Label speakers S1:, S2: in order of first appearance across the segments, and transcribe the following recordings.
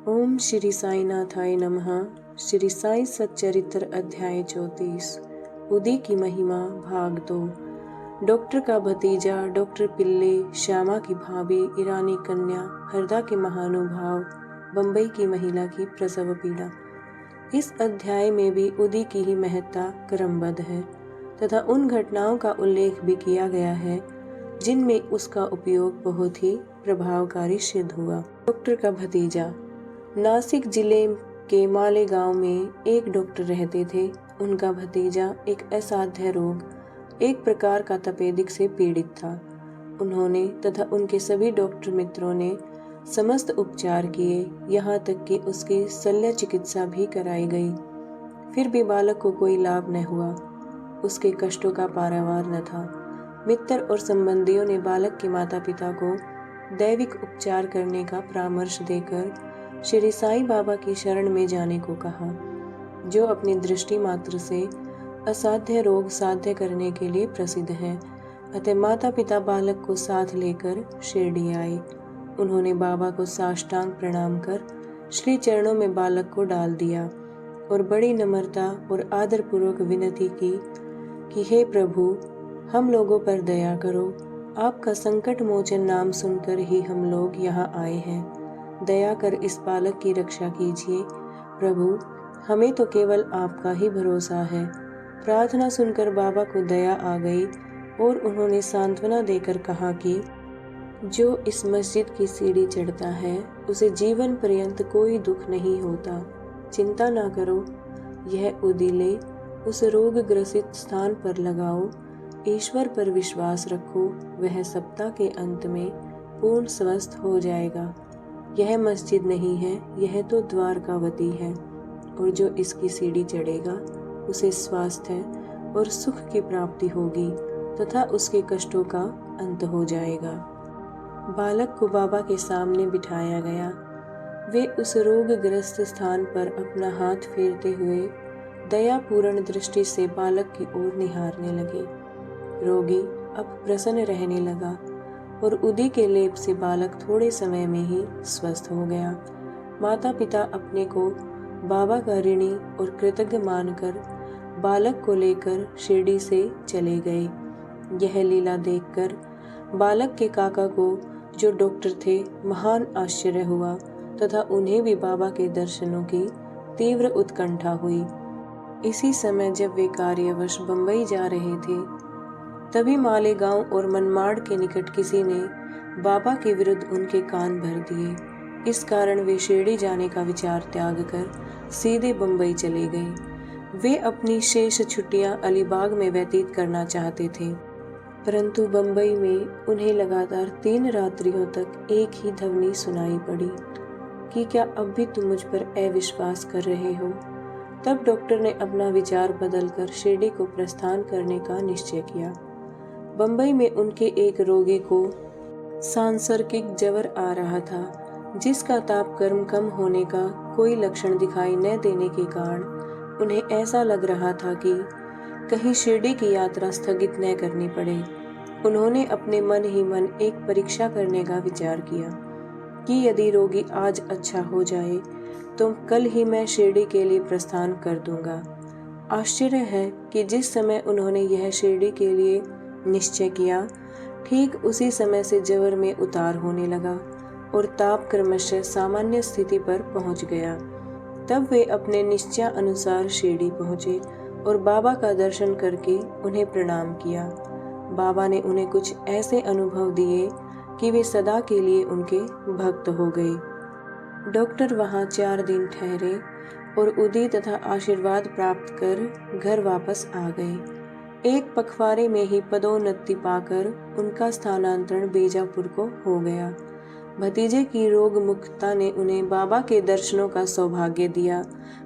S1: ओम श्री साईनाथाय नमः। श्री साई सच्चरित्र अध्याय 34 उदी की महिमा भाग 2। डॉक्टर का भतीजा डॉक्टर पिल्ले, श्यामा की भाभी, ईरानी कन्या, हरदा के महानुभाव, बम्बई की महिला की प्रसव पीड़ा। इस अध्याय में भी उदी की ही महत्ता क्रमबद्ध है तथा उन घटनाओं का उल्लेख भी किया गया है जिनमें उसका उपयोग बहुत ही प्रभावकारी सिद्ध हुआ। डॉक्टर का भतीजा। नासिक जिले के मालेगांव में एक डॉक्टर रहते थे। उनका भतीजा एक असाध्य रोग, एक प्रकार का तपेदिक से पीड़ित था। उन्होंने तथा उनके सभी डॉक्टर मित्रों ने समस्त उपचार किए, यहाँ तक कि उसकी शल्य चिकित्सा भी कराई गई। फिर भी बालक को कोई लाभ न हुआ। उसके कष्टों का पारावार न था। मित्र और संबंधियों ने बालक के माता पिता को दैविक उपचार करने का परामर्श देकर श्री साई बाबा की शरण में जाने को कहा, जो अपनी दृष्टि मात्र से असाध्य रोग साध्य करने के लिए प्रसिद्ध हैं। अतः माता पिता बालक को साथ लेकर शिरडी आए। उन्होंने बाबा को साष्टांग प्रणाम कर श्री चरणों में बालक को डाल दिया और बड़ी नम्रता और आदरपूर्वक विनती की कि हे प्रभु, हम लोगों पर दया करो। आपका संकट मोचन नाम सुनकर ही हम लोग यहाँ आए हैं। दया कर इस बालक की रक्षा कीजिए प्रभु, हमें तो केवल आपका ही भरोसा है। प्रार्थना सुनकर बाबा को दया आ गई और उन्होंने सांत्वना देकर कहा कि जो इस मस्जिद की सीढ़ी चढ़ता है उसे जीवन पर्यंत कोई दुख नहीं होता। चिंता ना करो, यह उदीले उस रोग ग्रसित स्थान पर लगाओ। ईश्वर पर विश्वास रखो, वह सप्ताह के अंत में पूर्ण स्वस्थ हो जाएगा। यह मस्जिद नहीं है, यह तो द्वारकावती है, और जो इसकी सीढ़ी चढ़ेगा उसे स्वास्थ्य और सुख की प्राप्ति होगी तथा उसके कष्टों का अंत हो जाएगा। बालक को बाबा के सामने बिठाया गया। वे उस रोगग्रस्त स्थान पर अपना हाथ फेरते हुए दयापूर्ण दृष्टि से बालक की ओर निहारने लगे। रोगी अब प्रसन्न रहने लगा और उदी के लेप से बालक थोड़े समय में ही स्वस्थ हो गया। माता पिता अपने को बाबा का ऋणी और कृतज्ञ मानकर बालक को लेकर शिरडी से चले गए। यह लीला देखकर बालक के काका को, जो डॉक्टर थे, महान आश्चर्य हुआ तथा उन्हें भी बाबा के दर्शनों की तीव्र उत्कंठा हुई। इसी समय जब वे कार्यवश बम्बई जा रहे थे, तभी मालेगांव और मनमाड़ के निकट किसी ने बाबा के विरुद्ध उनके कान भर दिए। इस कारण वे शिरडी जाने का विचार त्याग कर सीधे बम्बई चले गए। वे अपनी शेष छुट्टियां अलीबाग में व्यतीत करना चाहते थे, परंतु बम्बई में उन्हें लगातार 3 रात्रियों तक एक ही ध्वनि सुनाई पड़ी कि क्या अब भी तुम मुझ पर अविश्वास कर रहे हो। तब डॉक्टर ने अपना विचार बदलकर शिरडी को प्रस्थान करने का निश्चय किया। बम्बई में उनके एक रोगी को सांसर्गिक ज्वर आ रहा था, जिसका तापक्रम कम होने का कोई लक्षण दिखाई न देने के कारण उन्हें ऐसा लग रहा था कि कहीं शिरडी की यात्रा स्थगित न करनी पड़े। उन्होंने अपने मन ही मन एक परीक्षा करने का विचार किया कि यदि रोगी आज अच्छा हो जाए तो कल ही मैं शिरडी के लिए प्रस्थान कर दूंगा। आश्चर्य है कि जिस समय उन्होंने यह शिरडी के लिए निश्चय किया, ठीक उसी समय से ज्वर में उतार होने लगा और ताप क्रमशः सामान्य स्थिति पर पहुंच गया। तब वे अपने निश्चय अनुसार शिरडी पहुंचे और बाबा का दर्शन करके उन्हें प्रणाम किया। बाबा ने उन्हें कुछ ऐसे अनुभव दिए कि वे सदा के लिए उनके भक्त हो गए। डॉक्टर वहां 4 दिन ठहरे और उदी तथा आशीर्वाद प्राप्त कर घर वापस आ गए। एक पखवाड़े में ही पदोन्नति पाकर उनका स्थानांतरण बीजापुर को हो गया। भतीजे की रोग मुक्तता ने उन्हें बाबा के दर्शनों का सौभाग्य दिया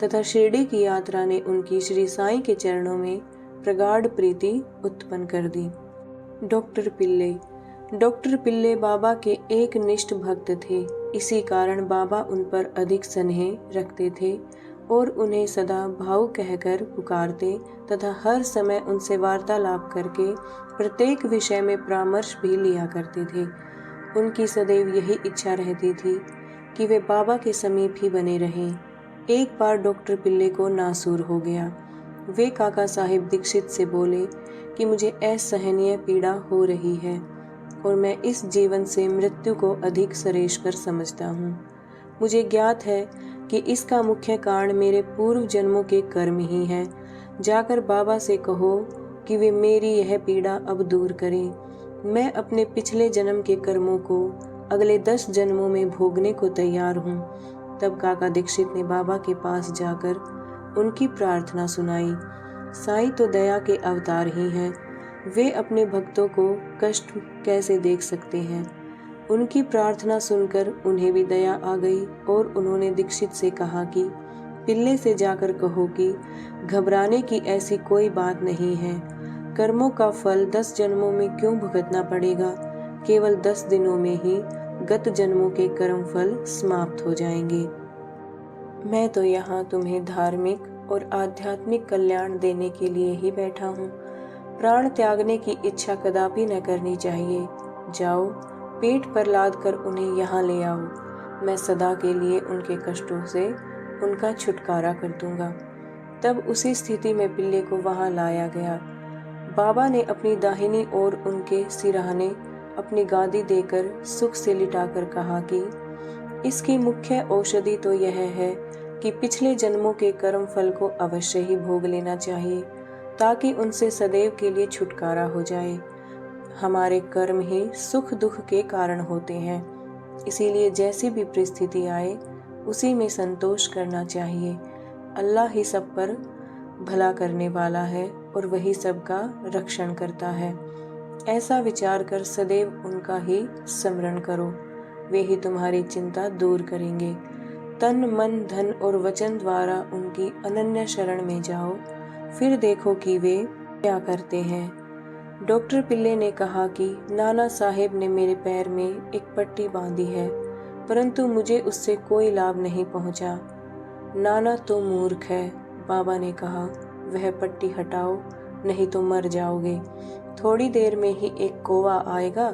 S1: तथा शिरडी की यात्रा ने उनकी श्री साईं के चरणों में प्रगाढ़ प्रीति उत्पन्न कर दी। डॉक्टर पिल्ले बाबा के एक निष्ठ भक्त थे। इसी कारण बाबा उन पर अधिक स्नेह रखते थे और उन्हें सदा भाऊ कहकर पुकारते तथा हर समय उनसे वार्तालाप करके प्रत्येक विषय में परामर्श भी लिया करते थे। उनकी सदैव यही इच्छा रहती थी कि वे बाबा के समीप ही बने रहें। एक बार डॉक्टर पिल्ले को नासूर हो गया। वे काका साहिब दीक्षित से बोले कि मुझे असहनीय पीड़ा हो रही है और मैं इस जीवन से मृत्यु को अधिक श्रेष्ठकर समझता हूँ। मुझे ज्ञात है कि इसका मुख्य कारण मेरे पूर्व जन्मों के कर्म ही हैं। जाकर बाबा से कहो कि वे मेरी यह पीड़ा अब दूर करें। मैं अपने पिछले जन्म के कर्मों को अगले 10 जन्मों में भोगने को तैयार हूँ। तब काका दीक्षित ने बाबा के पास जाकर उनकी प्रार्थना सुनाई। साईं तो दया के अवतार ही हैं। वे अपने भक्तों को कष्ट कैसे देख सकते हैं। उनकी प्रार्थना सुनकर उन्हें भी दया आ गई और उन्होंने दीक्षित से कहा कि पिल्ले से जाकर कहो कि घबराने की ऐसी कोई बात नहीं है। कर्मों का फल 10 जन्मों में क्यों भुगतना पड़ेगा, केवल 10 दिनों में ही गत जन्मों के कर्म फल समाप्त हो जाएंगे। मैं तो यहाँ तुम्हें धार्मिक और आध्यात्मिक कल्याण देने के लिए ही बैठा हूँ। प्राण त्यागने की इच्छा कदापि न करनी चाहिए। जाओ, पीठ पर लाद कर उन्हें यहाँ ले आओ। मैं सदा के लिए उनके कष्टों से उनका छुटकारा कर दूंगा। तब उसी स्थिति में पिल्ले को वहाँ लाया गया। बाबा ने अपनी दाहिनी ओर उनके सिरहाने अपनी गादी देकर सुख से लिटाकर कहा कि इसकी मुख्य औषधि तो यह है कि पिछले जन्मों के कर्म फल को अवश्य ही भोग लेना चाहिए, ताकि उनसे सदैव के लिए छुटकारा हो जाए। हमारे कर्म ही सुख दुख के कारण होते हैं, इसीलिए जैसी भी परिस्थिति आए उसी में संतोष करना चाहिए। अल्लाह ही सब पर भला करने वाला है और वही सबका रक्षण करता है। ऐसा विचार कर सदैव उनका ही स्मरण करो, वे ही तुम्हारी चिंता दूर करेंगे। तन मन धन और वचन द्वारा उनकी अनन्य शरण में जाओ, फिर देखो कि वे क्या करते हैं। डॉक्टर पिल्ले ने कहा कि नाना साहेब ने मेरे पैर में एक पट्टी बांधी है, परंतु मुझे उससे कोई लाभ नहीं पहुंचा। नाना तो मूर्ख है। बाबा ने कहा, वह पट्टी हटाओ, नहीं तो मर जाओगे। थोड़ी देर में ही एक कौवा आएगा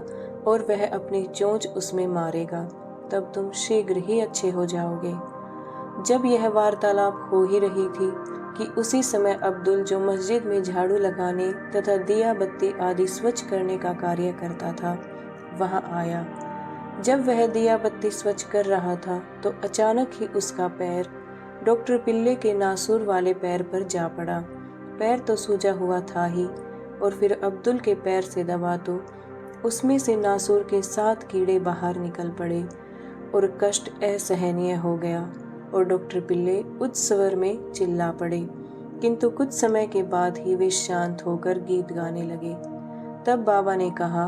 S1: और वह अपनी चोंच उसमें मारेगा, तब तुम शीघ्र ही अच्छे हो जाओगे। जब यह वार्तालाप हो ही रही थी कि उसी समय अब्दुल, जो मस्जिद में झाड़ू लगाने तथा दिया बत्ती आदि स्वच्छ करने का कार्य करता था, वहां आया। जब वह दिया बत्ती स्वच्छ कर रहा था तो अचानक ही उसका पैर डॉक्टर पिल्ले के नासूर वाले पैर पर जा पड़ा। पैर तो सूजा हुआ था ही, और फिर अब्दुल के पैर से दबा तो उसमें से नासूर के 7 कीड़े बाहर निकल पड़े और कष्ट असहनीय हो गया और डॉक्टर पिल्ले उच्च स्वर में चिल्ला पड़े। किंतु कुछ समय के बाद ही वे शांत होकर गीत गाने लगे। तब बाबा ने कहा,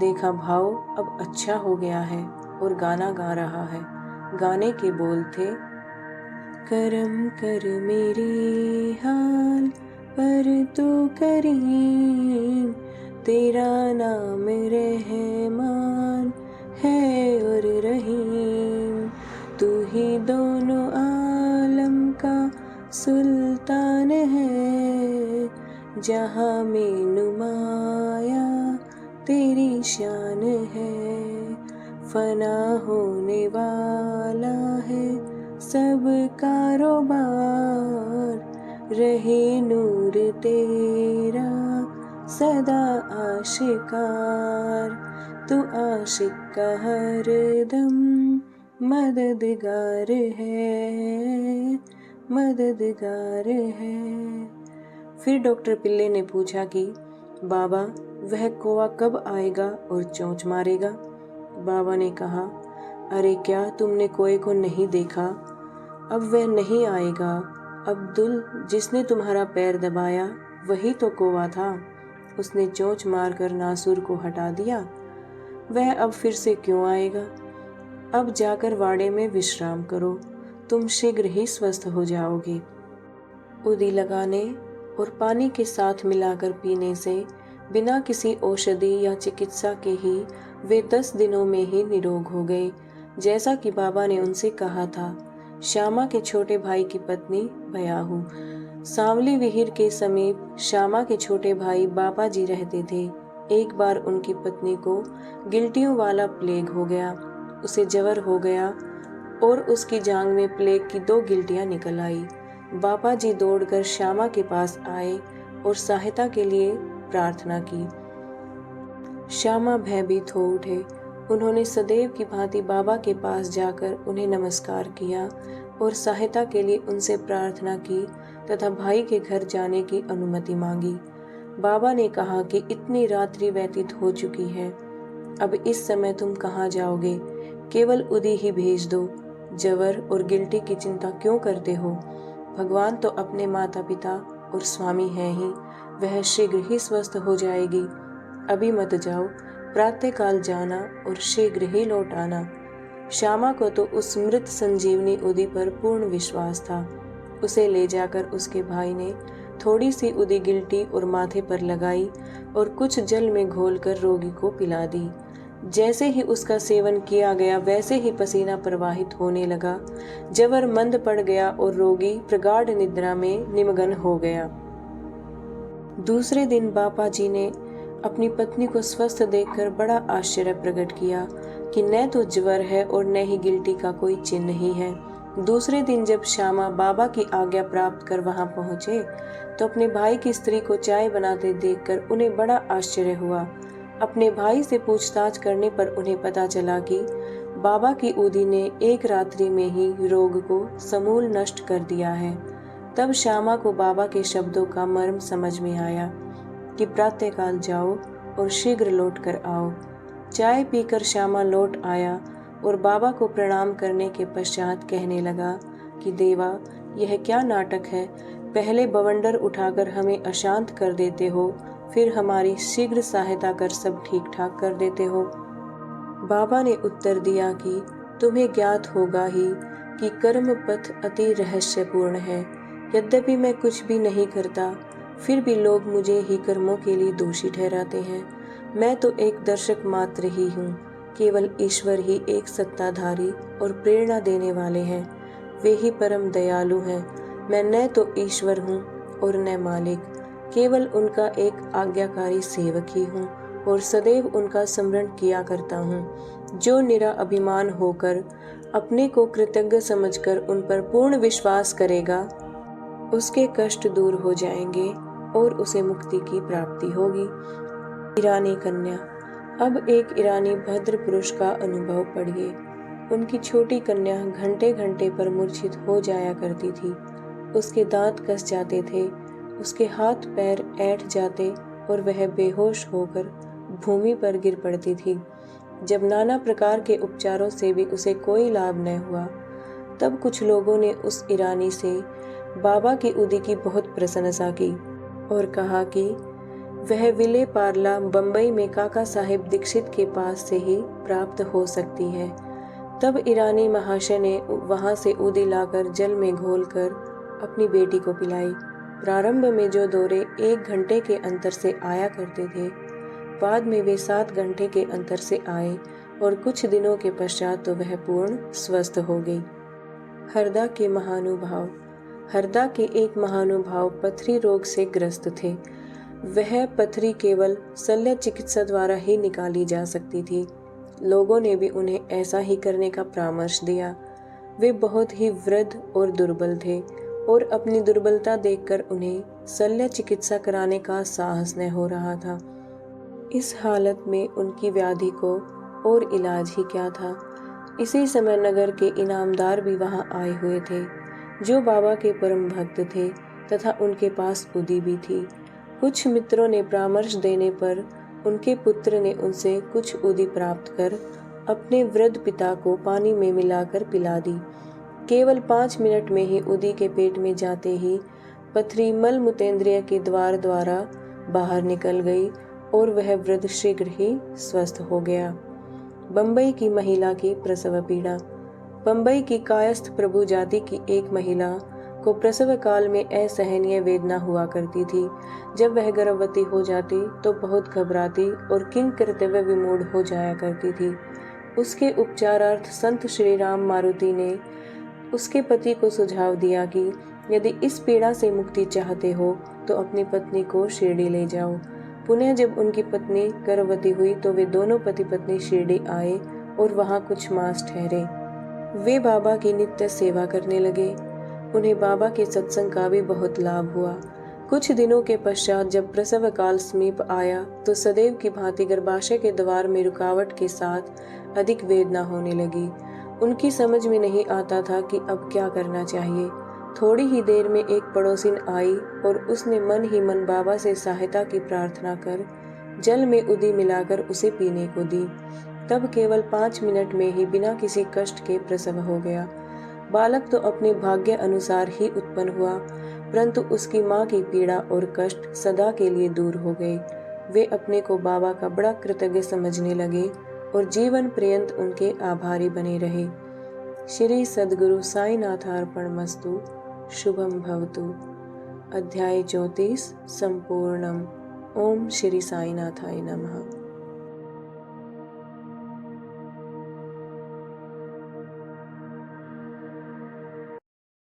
S1: देखा भाव, अब अच्छा हो गया है, और गाना गा रहा है। गाने के बोल थे, करम कर मेरे हाल पर तू करीम, तेरा नाम रहमान है और रहीम, तू ही दोनों आलम का सुल्तान है, जहाँ में नुमाया तेरी शान है, फना होने वाला है सब कारोबार, रहे नूर तेरा सदा आशिकार, तू आशिक का हरदम मददगार है, मददगार है। फिर डॉक्टर पिल्ले ने पूछा कि बाबा, वह कौवा कब आएगा और चोंच मारेगा? बाबा ने कहा, अरे क्या तुमने कोए को नहीं देखा? अब वह नहीं आएगा। अब्दुल, जिसने तुम्हारा पैर दबाया, वही तो कौवा था। उसने चोंच मारकर नासूर को हटा दिया। वह अब फिर से क्यों आएगा? अब जाकर वाड़े में विश्राम करो, तुम शीघ्र ही स्वस्थ हो जाओगे। उदी लगाने और पानी के साथ मिलाकर पीने से बिना किसी औषधि या चिकित्सा के ही वे 10 दिनों में ही निरोग हो गए, जैसा कि बाबा ने उनसे कहा था। श्यामा के छोटे भाई की पत्नी भयाहू। सांवली विहीर के समीप श्यामा के छोटे भाई बाबा जी रहते थे। एक बार उनकी पत्नी को गिल्टियों वाला प्लेग हो गया। उसे जवर हो गया और उसकी जांघ में प्लेग की 2 गिल्टियां निकल आई। बाबा जी दौड़कर श्यामा के पास आए और सहायता के लिए प्रार्थना की। श्यामा भयभीत हो उठे। उन्होंने सदैव की भांति बाबा के पास जाकर उन्हें नमस्कार किया और सहायता के लिए उनसे प्रार्थना की तथा भाई के घर जाने की अनुमति मांगी। बाबा ने कहा कि इतनी रात्रि व्यतीत हो चुकी है, अब इस समय तुम कहाँ जाओगे? केवल उदी ही भेज दो। जवर और गिल्टी की चिंता क्यों करते हो? भगवान तो अपने माता पिता और स्वामी हैं ही, वह शीघ्र ही स्वस्थ हो जाएगी। अभी मत जाओ, प्रातःकाल जाना और शीघ्र ही लौट आना। श्यामा को तो उस मृत संजीवनी उदी पर पूर्ण विश्वास था। उसे ले जाकर उसके भाई ने थोड़ी सी उदी गिल्टी और माथे पर लगाई और कुछ जल में घोलकर रोगी को पिला दी। जैसे ही उसका सेवन किया गया वैसे ही पसीना प्रवाहित होने लगा। जवर मंद पड़ गया और रोगी प्रगाढ़ निद्रा में निमग्न हो गया। दूसरे दिन बापा जी ने अपनी पत्नी को स्वस्थ देखकर बड़ा आश्चर्य प्रकट किया कि न तो ज्वर है और न ही गिल्टी का कोई चिन्ह ही है। दूसरे दिन जब श्यामा बाबा की आज्ञा प्राप्त कर वहां पहुंचे तो अपने भाई की स्त्री को चाय बनाते देखकर उन्हें बड़ा आश्चर्य हुआ। अपने भाई से पूछताछ करने पर उन्हें पता चला कि बाबा की उदी ने एक रात्रि में ही रोग को समूल नष्ट कर दिया है। तब श्यामा को बाबा के शब्दों का मर्म समझ में आया कि प्रातःकाल जाओ और शीघ्र लौट कर आओ। चाय पीकर श्यामा लौट आया और बाबा को प्रणाम करने के पश्चात कहने लगा कि देवा, यह क्या नाटक है? पहले बवंडर उठाकर हमें अशांत कर देते हो, फिर हमारी शीघ्र सहायता कर सब ठीक ठाक कर देते हो। बाबा ने उत्तर दिया कि तुम्हें ज्ञात होगा ही कि कर्म पथ अति रहस्यपूर्ण है। यद्यपि मैं कुछ भी नहीं करता, फिर भी लोग मुझे ही कर्मों के लिए दोषी ठहराते हैं। मैं तो एक दर्शक मात्र ही हूँ। केवल ईश्वर ही एक सत्ताधारी और प्रेरणा देने वाले हैं। वे ही परम दयालु हैं। मैं न तो ईश्वर हूँ और न मालिक, केवल उनका एक आज्ञाकारी सेवक ही हूँ और सदैव उनका स्मरण किया करता हूँ। जो निरा अभिमान होकर अपने को कृतज्ञ समझकर उन पर पूर्ण विश्वास करेगा, उसके कष्ट दूर हो जाएंगे और उसे मुक्ति की प्राप्ति होगी। ईरानी कन्या। अब एक ईरानी भद्र पुरुष का अनुभव पढ़िए। उनकी छोटी कन्या घंटे घंटे पर मूर्छित हो जाया करती थी। उसके दांत कस जाते थे, उसके हाथ पैर ऐंठ जाते और वह बेहोश होकर भूमि पर गिर पड़ती थी। जब नाना प्रकार के उपचारों से भी उसे कोई लाभ न हुआ, तब कुछ लोगों ने उस ईरानी से बाबा की उदी की बहुत प्रशंसा की और कहा कि वह विले पार्ला बंबई में काका साहेब दीक्षित के पास से ही प्राप्त हो सकती है। तब ईरानी महाशय ने वहां से उदी लाकर जल में घोलकर अपनी बेटी को पिलाई। प्रारंभ में जो दौरे 1 घंटे के अंतर से आया करते थे, बाद में वे 7 घंटे के अंतर से आए और कुछ दिनों के पश्चात तो वह पूर्ण स्वस्थ हो गई। हरदा के महानुभाव। हरदा के एक महानुभाव पथरी रोग से ग्रस्त थे। वह पथरी केवल शल्य चिकित्सा द्वारा ही निकाली जा सकती थी। लोगों ने भी उन्हें ऐसा ही करने का परामर्श दिया। वे बहुत ही वृद्ध और दुर्बल थे और अपनी दुर्बलता देखकर उन्हें शल्य चिकित्सा कराने का साहस न हो रहा था। इस हालत में उनकी व्याधि को और इलाज ही क्या था। इसी समय नगर के इनामदार भी वहां आए हुए थे, जो बाबा के परम भक्त थे तथा उनके पास उदी भी थी। कुछ मित्रों ने परामर्श देने पर उनके पुत्र ने उनसे कुछ उदी प्राप्त कर अपने वृद्ध पिता को पानी में मिलाकर पिला दी। केवल 5 मिनट में ही उदी के पेट में जाते ही पथरी मल मूत्रेंद्रिय के द्वार द्वारा बाहर निकल गई और वह वृद्ध शीघ्र ही स्वस्थ हो गया। बंबई की महिला की प्रसव पीड़ा। बंबई की कायस्थ प्रभु जाति की एक महिला को प्रसव काल में असहनीय वेदना हुआ करती थी। जब वह गर्भवती हो जाती तो बहुत घबराती और किंग कर्तव्य विमूढ़ हो जाया करती थी। उसके उपचारार्थ संत श्री राम मारुति ने उसके पति को सुझाव दिया कि यदि इस पीड़ा से मुक्ति चाहते हो तो अपनी पत्नी को शिरडी ले जाओ। पुनः जब उनकी पत्नी गर्भवती हुई तो वे दोनों पति पत्नी शिरडी आए और वहां कुछ मास ठहरे। वे बाबा की नित्य सेवा करने लगे। उन्हें बाबा के सत्संग का भी बहुत लाभ हुआ। कुछ दिनों के पश्चात जब प्रसव काल समीप आया तो सदैव की भांति गर्भाशय के द्वार में रुकावट के साथ अधिक वेदना होने लगी। उनकी समझ में नहीं आता था कि अब क्या करना चाहिए। थोड़ी ही देर में एक पड़ोसिन आई और उसने मन ही मन बाबा से सहायता की प्रार्थना कर जल में उदी मिलाकर उसे पीने को दी। तब केवल 5 मिनट में ही बिना किसी कष्ट के प्रसव हो गया। बालक तो अपने भाग्य अनुसार ही उत्पन्न हुआ, परंतु उसकी माँ की पीड़ा और कष्ट सदा के लिए दूर हो गए। वे अपने को बाबा का बड़ा कृतज्ञ समझने लगे और जीवन पर्यंत उनके आभारी बने रहे। श्री सद्गुरु साईनाथार्पणमस्तु। शुभम भवतु। अध्याय 34 संपूर्णम। ओम श्री साईनाथाय नमः।